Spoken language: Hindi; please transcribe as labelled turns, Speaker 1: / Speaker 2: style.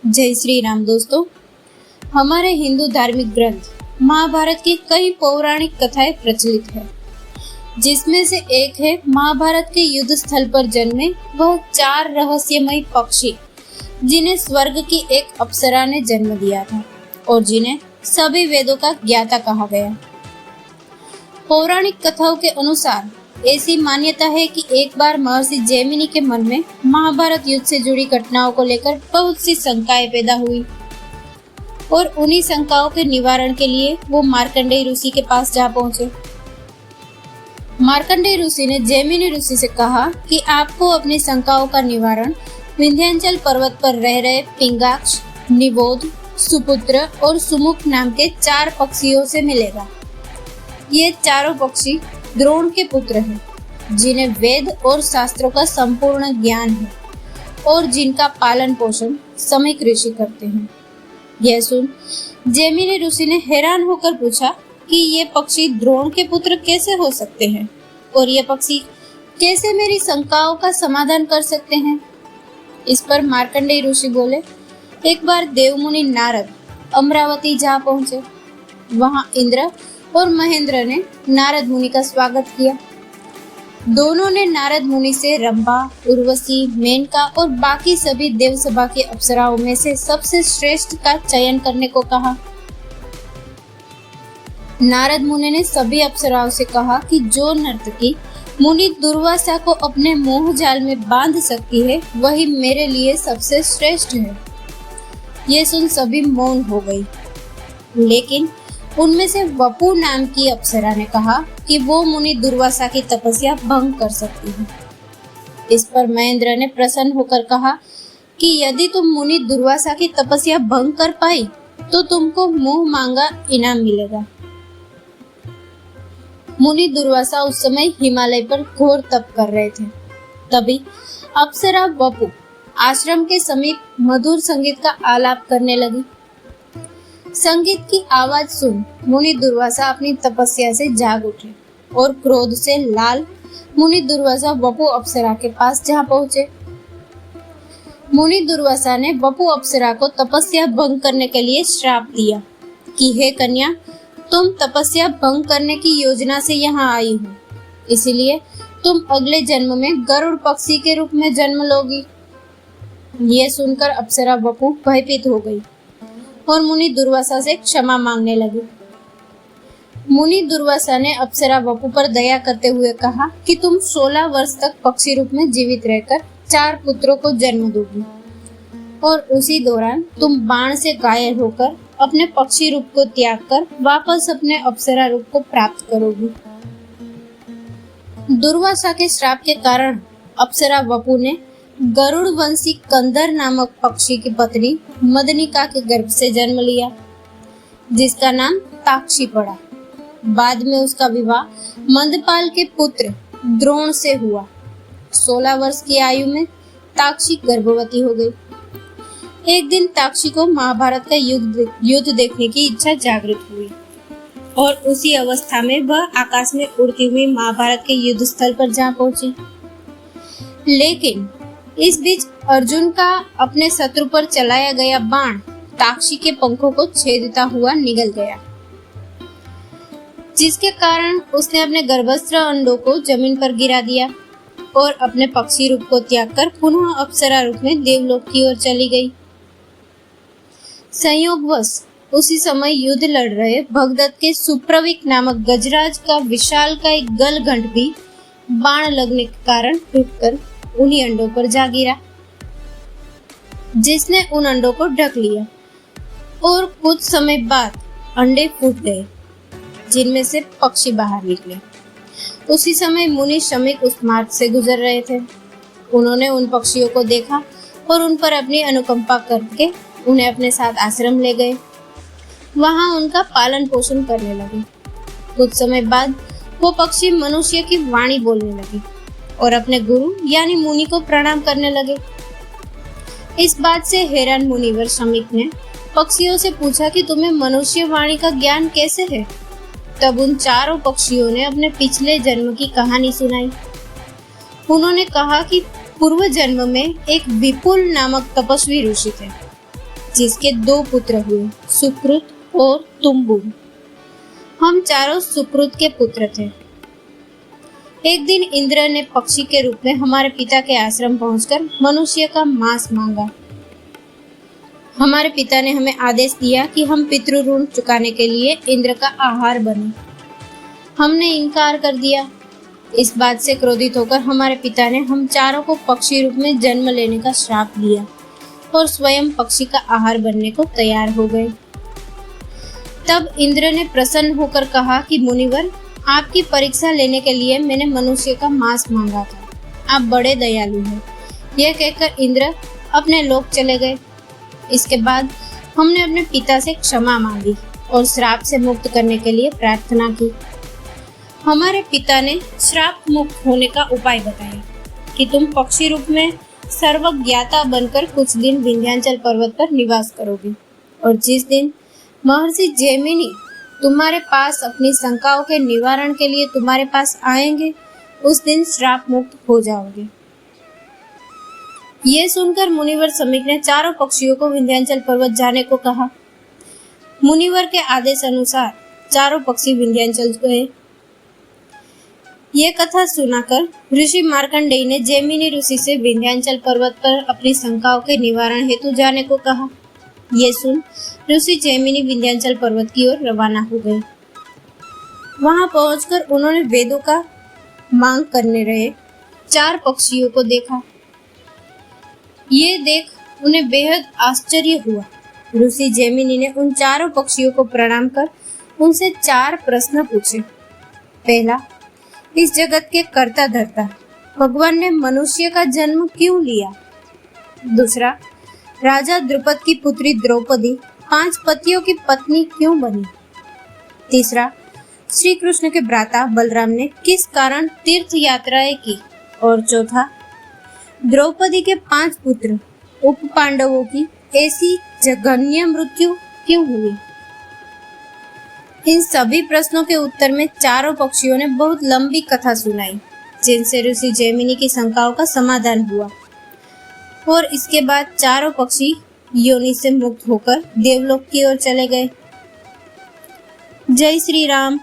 Speaker 1: जय श्री राम दोस्तों। हमारे हिंदू धार्मिक ग्रंथ महाभारत की कई पौराणिक कथाएं प्रचलित है, जिसमें से एक है महाभारत के युद्ध स्थल पर जन्मे वह 4 रहस्यमय पक्षी जिन्हें स्वर्ग की एक अप्सरा ने जन्म दिया था और जिन्हें सभी वेदों का ज्ञाता कहा गया। पौराणिक कथाओं के अनुसार ऐसी मान्यता है कि एक बार महर्षि जैमिनी के मन में महाभारत युद्ध से जुड़ी घटनाओं को लेकर बहुत सी शंकाएं पैदा हुई और उन्हीं शंकाओं के निवारण के लिए वो मार्कंडेय ऋषि के पास जा पहुंचे। मार्कंडेय ऋषि ने जैमिनी ऋषि से कहा कि आपको अपनी शंकाओं का निवारण विंध्याचल पर्वत पर रह रहे पिंगाक्ष, निबोध, सुपुत्र और सुमुख नाम के 4 पक्षियों से मिलेगा। ये चारों पक्षी द्रोण के पुत्र हैं, जिन्हें वेद और शास्त्रों का संपूर्ण ज्ञान है और जिनका पालन पोषण समीक ऋषि करते हैं। यह सुन जैमिनी ऋषि ने हैरान होकर पूछा कि ये पक्षी द्रोण के पुत्र कैसे हो सकते हैं और ये पक्षी कैसे मेरी शंकाओं का समाधान कर सकते हैं। इस पर मार्कंडेय ऋषि बोले, एक बार देवमुनि नारद अमरावती जा पहुंचे। वहां इंद्र और महेंद्र ने नारद मुनि का स्वागत किया। दोनों ने नारद मुनि से रंभा, उर्वशी, मेनका और बाकी सभी देवसभा की अप्सराओं में से सबसे श्रेष्ठ का चयन करने को कहा। नारद मुनि ने सभी अप्सराओं से कहा कि जो नर्तकी मुनि दुर्वासा को अपने मोह जाल में बांध सकती है, वही मेरे लिए सबसे श्रेष्ठ है। ये सुन सभी मौन हो गई, लेकिन उनमें से वपु नाम की अप्सरा ने कहा कि वो मुनि दुर्वासा की तपस्या भंग कर सकती है। इस पर महेंद्र ने प्रसन्न होकर कहा कि यदि तुम मुनि दुर्वासा की तपस्या भंग कर पाई तो तुमको मुंह मांगा इनाम मिलेगा। मुनि दुर्वासा उस समय हिमालय पर घोर तप कर रहे थे। तभी अप्सरा वपु आश्रम के समीप मधुर संगीत का आलाप करने लगी। संगीत की आवाज सुन मुनि दुर्वासा अपनी तपस्या से जाग उठे और क्रोध से लाल मुनि दुर्वासा वपु अप्सरा के पास जा पहुंचे। मुनि दुर्वासा ने वपु अप्सरा को तपस्या भंग करने के लिए श्राप दिया कि हे कन्या, तुम तपस्या भंग करने की योजना से यहाँ आई हो, इसीलिए तुम अगले जन्म में गरुड़ पक्षी के रूप में जन्म लोगी। ये सुनकर अप्सरा वपु भयभीत हो गई और मुनि दुर्वासा से क्षमा मांगने लगी। मुनि दुर्वासा ने अप्सरा वपु पर दया करते हुए कहा कि तुम 16 वर्ष तक पक्षी रूप में जीवित रहकर 4 पुत्रों को जन्म दोगी और उसी दौरान तुम बाण से घायल होकर अपने पक्षी रूप को त्याग कर वापस अपने अप्सरा रूप को प्राप्त करोगी। दुर्वासा के श्राप के कारण अप्सरा वपु ने गरुड़ वंशी कंदर नामक पक्षी की पत्नी मदनिका के गर्भ से जन्म लिया, जिसका नाम ताक्षी पड़ा। बाद में उसका विवाह मंदपाल के पुत्र द्रोण से हुआ। 16 वर्ष की आयु में ताक्षी गर्भवती हो गई। एक दिन ताक्षी को महाभारत का युद्ध देखने की इच्छा जागृत हुई और उसी अवस्था में वह आकाश में उड़ती हुई महाभारत के युद्ध स्थल पर जा पहुंची। लेकिन इस बीच अर्जुन का अपने शत्रु पर चलाया गया बाण ताक्षी के पंखों को छेदता हुआ निगल गया, जिसके कारण उसने अपने गर्भस्थ अंडों को जमीन पर गिरा दिया और अपने पक्षी रूप को त्याग कर पुनः अप्सरा रूप में देवलोक की ओर चली गई। संयोगवश उसी समय युद्ध लड़ रहे भगदत्त के सुप्रवीक नामक गजराज का विशाल का एक गलघंट भी बाण लगने के कारण टूटकर उन्हीं अंडों पर जा गिरा, जिसने उन अंडों को ढक लिया और कुछ समय बाद अंडे फूट गए, जिनमें से पक्षी बाहर निकले। उसी समय मुनि शमीक उस मार्ग से गुजर रहे थे। उन्होंने उन पक्षियों को देखा और उन पर अपनी अनुकंपा करके उन्हें अपने साथ आश्रम ले गए। वहां उनका पालन पोषण करने लगे। कुछ समय बाद वो पक्षी मनुष्य की वाणी बोलने लगे और अपने गुरु यानी मुनि को प्रणाम करने लगे। इस बात से हैरान मुनिवर शमीक ने पक्षियों से पूछा कि तुम्हें मनुष्य वाणी का ज्ञान कैसे है। तब उन चारों पक्षियों ने अपने पिछले जन्म की कहानी सुनाई। उन्होंने कहा कि पूर्व जन्म में एक विपुल नामक तपस्वी ऋषि थे। जिसके 2 पुत्र हुए, सुकृत और तुम्बु। हम चारों सुकृत के पुत्र थे। एक दिन इंद्र ने पक्षी के रूप में हमारे पिता के आश्रम पहुंचकर मनुष्य का मांस मांगा। हमारे पिता ने हमें आदेश दिया कि हम पितृ ऋण चुकाने के लिए इंद्र का आहार बने। हमने इनकार कर दिया। इस बात से क्रोधित होकर हमारे पिता ने हम चारों को पक्षी रूप में जन्म लेने का श्राप दिया और स्वयं पक्षी का आहार बनने को तैयार हो गए। तब इंद्र ने प्रसन्न होकर कहा कि मुनिवर, आपकी परीक्षा लेने के लिए मैंने मनुष्य का मांस मांगा था। आप बड़े दयालु हैं। यह कहकर इंद्र अपने लोक चले गए। इसके बाद हमने अपने पिता से क्षमा मांगी और श्राप से मुक्त करने के लिए प्रार्थना की। हमारे पिता ने श्राप मुक्त होने का उपाय बताया कि तुम पक्षी रूप में सर्वज्ञाता बनकर कुछ दिन विंध्याचल पर्वत पर निवास करोगे और जिस दिन महर्षि जैमिनी तुम्हारे पास अपनी शंकाओं के निवारण के लिए तुम्हारे पास आएंगे, उस दिन श्राप मुक्त हो जाओगे। ये सुनकर मुनिवर समीक ने चारों पक्षियों को विंध्याचल पर्वत जाने को कहा। मुनिवर के आदेश अनुसार चारों पक्षी विंध्याचल गए। ये कथा सुनाकर ऋषि मार्कंडेय ने जैमिनी ऋषि से विंध्याचल पर्वत पर अपनी शंकाओं के निवारण हेतु जाने को कहा। ये सुन ऋषि जैमिनी विंध्याचल पर्वत की ओर रवाना हो गए। वहां पहुंचकर उन्होंने वेदों का मांग करने रहे 4 पक्षियों को देखा। ये देख उन्हें बेहद आश्चर्य हुआ। ऋषि जैमिनी ने उन चारों पक्षियों को प्रणाम कर उनसे 4 प्रश्न पूछे। पहला, इस जगत के कर्ता धर्ता भगवान ने मनुष्य का जन्म क्यों लिया? दूसरा, राजा द्रुपद की पुत्री द्रौपदी 5 पतियों की पत्नी क्यों बनी? तीसरा, श्री कृष्ण के भ्राता बलराम ने किस कारण तीर्थ यात्राएं की? और चौथा, द्रौपदी के 5 पुत्र उप पांडवों की ऐसी जघन्य मृत्यु क्यों हुई? इन सभी प्रश्नों के उत्तर में चारों पक्षियों ने बहुत लंबी कथा सुनाई, जिनसे ऋषि जैमिनी की शंकाओं का समाधान हुआ और इसके बाद चारों पक्षी योनि से मुक्त होकर देवलोक की ओर चले गए। जय श्री राम।